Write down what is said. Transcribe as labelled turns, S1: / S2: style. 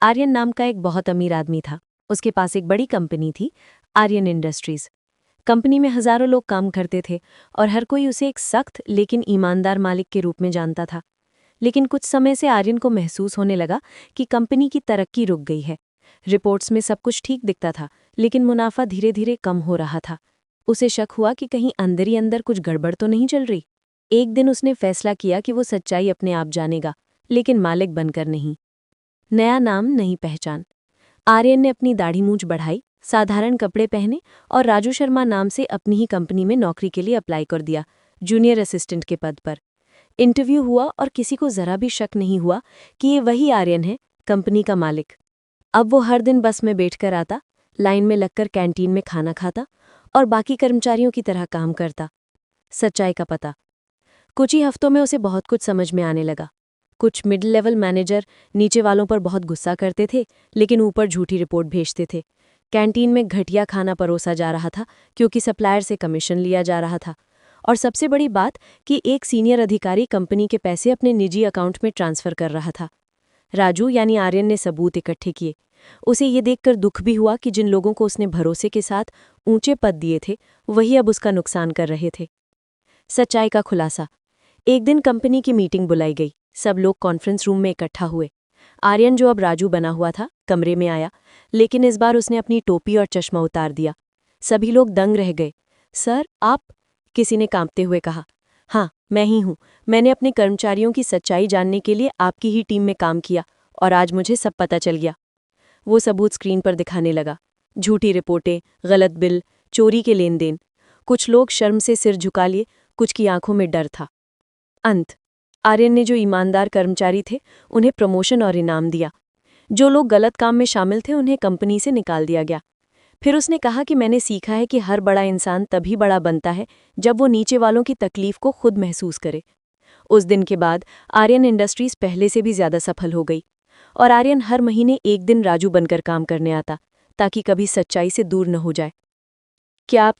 S1: आर्यन नाम का एक बहुत अमीर आदमी था। उसके पास एक बड़ी कंपनी थी, आर्यन इंडस्ट्रीज। कंपनी में हजारों लोग काम करते थे और हर कोई उसे एक सख्त लेकिन ईमानदार मालिक के रूप में जानता था। लेकिन कुछ समय से आर्यन को महसूस होने लगा कि कंपनी की तरक्की रुक गई है। रिपोर्ट्स में सब कुछ ठीक दिखता था, लेकिन मुनाफा धीरे धीरे कम हो रहा था। उसे शक हुआ कि कहीं अंदर ही अंदर कुछ गड़बड़ तो नहीं चल रही। एक दिन उसने फैसला किया कि वो सच्चाई अपने आप जानेगा, लेकिन मालिक बनकर नहीं। नया नाम, नई पहचान। आर्यन ने अपनी दाढ़ी मूंछ बढ़ाई, साधारण कपड़े पहने और राजू शर्मा नाम से अपनी ही कंपनी में नौकरी के लिए अप्लाई कर दिया, जूनियर असिस्टेंट के पद पर। इंटरव्यू हुआ और किसी को जरा भी शक नहीं हुआ कि ये वही आर्यन है, कंपनी का मालिक। अब वो हर दिन बस में बैठकर आता, लाइन में लगकर कैंटीन में खाना खाता और बाकी कर्मचारियों की तरह काम करता। सच्चाई का पता। कुछ ही हफ्तों में उसे बहुत कुछ समझ में आने लगा। कुछ मिड लेवल मैनेजर नीचे वालों पर बहुत गुस्सा करते थे, लेकिन ऊपर झूठी रिपोर्ट भेजते थे। कैंटीन में घटिया खाना परोसा जा रहा था क्योंकि सप्लायर से कमीशन लिया जा रहा था। और सबसे बड़ी बात कि एक सीनियर अधिकारी कंपनी के पैसे अपने निजी अकाउंट में ट्रांसफर कर रहा था। राजू यानी आर्यन ने सबूत इकट्ठे किए। उसे ये देखकर दुख भी हुआ कि जिन लोगों को उसने भरोसे के साथ ऊंचे पद दिए थे, वही अब उसका नुकसान कर रहे थे। सच्चाई का खुलासा। एक दिन कंपनी की मीटिंग बुलाई गई। सब लोग कॉन्फ्रेंस रूम में इकट्ठा हुए। आर्यन, जो अब राजू बना हुआ था, कमरे में आया, लेकिन इस बार उसने अपनी टोपी और चश्मा उतार दिया। सभी लोग दंग रह गए। सर, आप? किसी ने कांपते हुए कहा। हाँ, मैं ही हूँ। मैंने अपने कर्मचारियों की सच्चाई जानने के लिए आपकी ही टीम में काम किया और आज मुझे सब पता चल गया। वो सबूत स्क्रीन पर दिखाने लगा। झूठी रिपोर्टें, गलत बिल, चोरी के लेन देन। कुछ लोग शर्म से सिर झुका लिए, कुछ की आंखों में डर था। अंत। आर्यन ने जो ईमानदार कर्मचारी थे, उन्हें प्रमोशन और इनाम दिया। जो लोग गलत काम में शामिल थे, उन्हें कंपनी से निकाल दिया गया। फिर उसने कहा कि मैंने सीखा है कि हर बड़ा इंसान तभी बड़ा बनता है जब वो नीचे वालों की तकलीफ को खुद महसूस करे। उस दिन के बाद आर्यन इंडस्ट्रीज पहले से भी ज्यादा सफल हो गई और आर्यन हर महीने एक दिन राजू बनकर काम करने आता, ताकि कभी सच्चाई से दूर न हो जाए। क्या आप